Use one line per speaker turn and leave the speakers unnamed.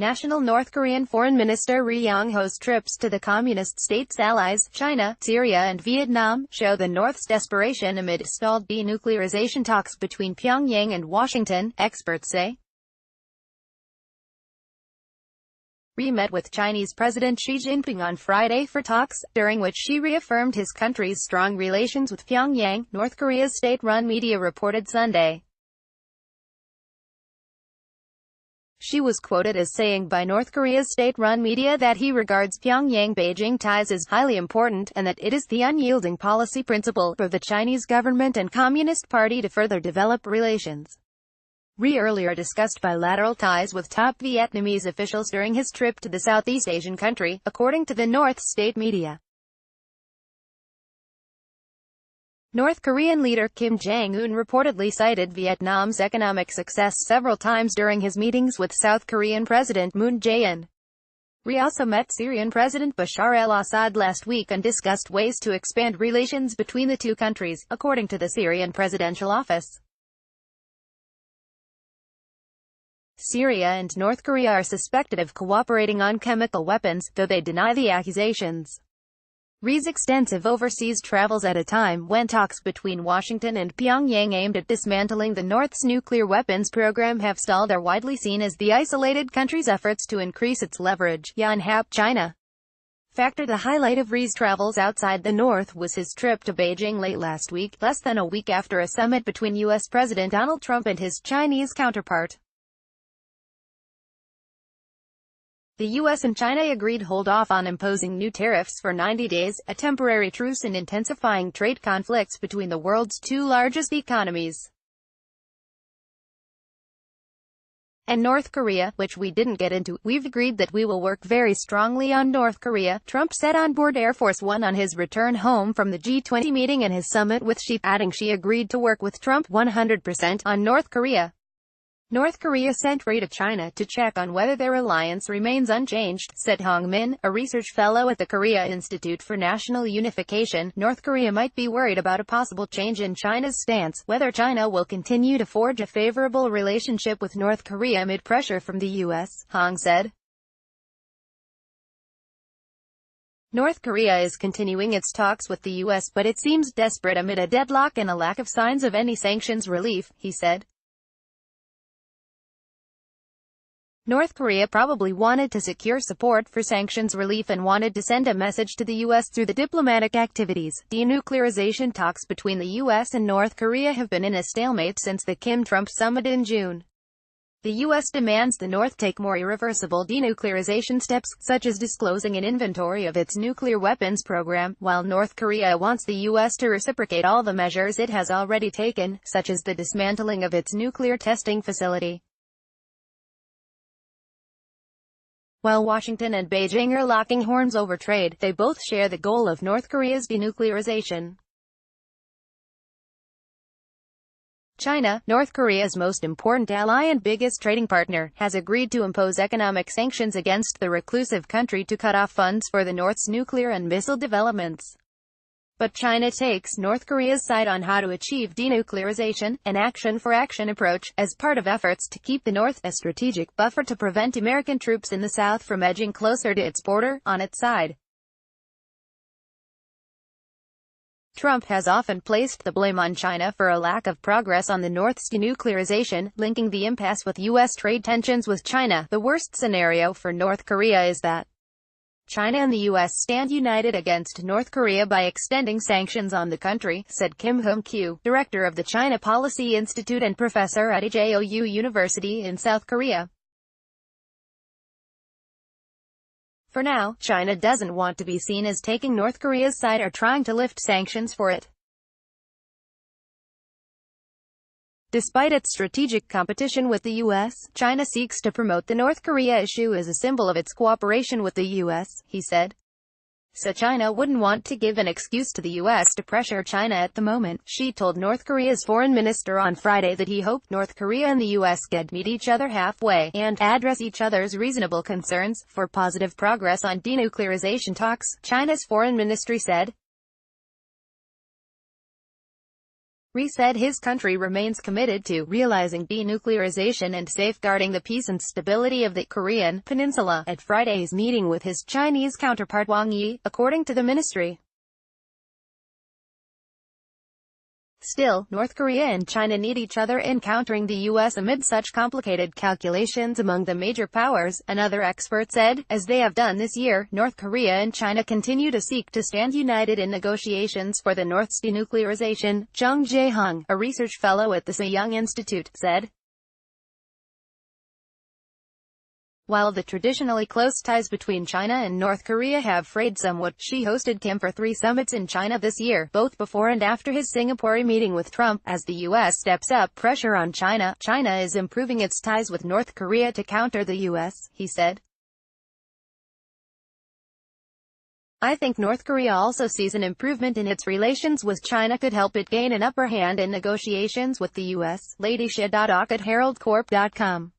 National North Korean Foreign Minister Ri Yong-ho's trips to the Communist states' allies, China, Syria and Vietnam, show the North's desperation amid stalled denuclearization talks between Pyongyang and Washington, experts say. Ri met with Chinese President Xi Jinping on Friday for talks, during which Xi reaffirmed his country's strong relations with Pyongyang, North Korea's state-run media reported Sunday. Xi was quoted as saying by North Korea's state-run media that he regards Pyongyang-Beijing ties as highly important, and that it is the unyielding policy principle of the Chinese government and Communist Party to further develop relations. Ri earlier discussed bilateral ties with top Vietnamese officials during his trip to the Southeast Asian country, according to the North's state media. North Korean leader Kim Jong-un reportedly cited Vietnam's economic success several times during his meetings with South Korean President Moon Jae-in. Ri also met Syrian President Bashar al-Assad last week and discussed ways to expand relations between the two countries, according to the Syrian Presidential Office. Syria and North Korea are suspected of cooperating on chemical weapons, though they deny the accusations. Ri's extensive overseas travels at a time when talks between Washington and Pyongyang aimed at dismantling the North's nuclear weapons program have stalled are widely seen as the isolated country's efforts to increase its leverage. China. The highlight of Ri's travels outside the North was his trip to Beijing late last week, less than a week after a summit between U.S. President Donald Trump and his Chinese counterpart. The U.S. and China agreed hold off on imposing new tariffs for 90 days, a temporary truce in intensifying trade conflicts between the world's two largest economies. And North Korea, which we didn't get into. We've agreed that we will work very strongly on North Korea, Trump said on board Air Force One on his return home from the G20 meeting and his summit with Xi, adding Xi agreed to work with Trump 100% on North Korea. North Korea sent Ri to China to check on whether their alliance remains unchanged, said Hong Min, a research fellow at the Korea Institute for National Unification. North Korea might be worried about a possible change in China's stance, whether China will continue to forge a favorable relationship with North Korea amid pressure from the U.S., Hong said. North Korea is continuing its talks with the U.S., but it seems desperate amid a deadlock and a lack of signs of any sanctions relief, he said. North Korea probably wanted to secure support for sanctions relief and wanted to send a message to the U.S. through the diplomatic activities. Denuclearization talks between the U.S. and North Korea have been in a stalemate since the Kim-Trump summit in June. The U.S. demands the North take more irreversible denuclearization steps, such as disclosing an inventory of its nuclear weapons program, while North Korea wants the U.S. to reciprocate all the measures it has already taken, such as the dismantling of its nuclear testing facility. While Washington and Beijing are locking horns over trade, they both share the goal of North Korea's denuclearization. China, North Korea's most important ally and biggest trading partner, has agreed to impose economic sanctions against the reclusive country to cut off funds for the North's nuclear and missile developments. But China takes North Korea's side on how to achieve denuclearization, an action-for-action approach, as part of efforts to keep the North, a strategic buffer to prevent American troops in the South from edging closer to its border, on its side. Trump has often placed the blame on China for a lack of progress on the North's denuclearization, linking the impasse with U.S. trade tensions with China. The worst scenario for North Korea is that China and the U.S. stand united against North Korea by extending sanctions on the country, said Kim Hong-kyu, director of the China Policy Institute and professor at Jeou University in South Korea. For now, China doesn't want to be seen as taking North Korea's side or trying to lift sanctions for it. Despite its strategic competition with the U.S., China seeks to promote the North Korea issue as a symbol of its cooperation with the U.S., he said. So China wouldn't want to give an excuse to the U.S. to pressure China at the moment. Xi told North Korea's foreign minister on Friday that he hoped North Korea and the U.S. could meet each other halfway, and address each other's reasonable concerns, for positive progress on denuclearization talks, China's foreign ministry said. Ri said his country remains committed to realizing denuclearization and safeguarding the peace and stability of the Korean peninsula at Friday's meeting with his Chinese counterpart Wang Yi, according to the ministry. Still, North Korea and China need each other in countering the U.S. amid such complicated calculations among the major powers, another expert said. As they have done this year, North Korea and China continue to seek to stand united in negotiations for the North's denuclearization, Jung Jae-hong, a research fellow at the Sejong Institute, said. While the traditionally close ties between China and North Korea have frayed somewhat, Xi hosted Kim for 3 summits in China this year, both before and after his Singapore meeting with Trump. As the U.S. steps up pressure on China, China is improving its ties with North Korea to counter the U.S., he said. I think North Korea also sees an improvement in its relations with China could help it gain an upper hand in negotiations with the U.S., Lady Xie.ok at HeraldCorp.com.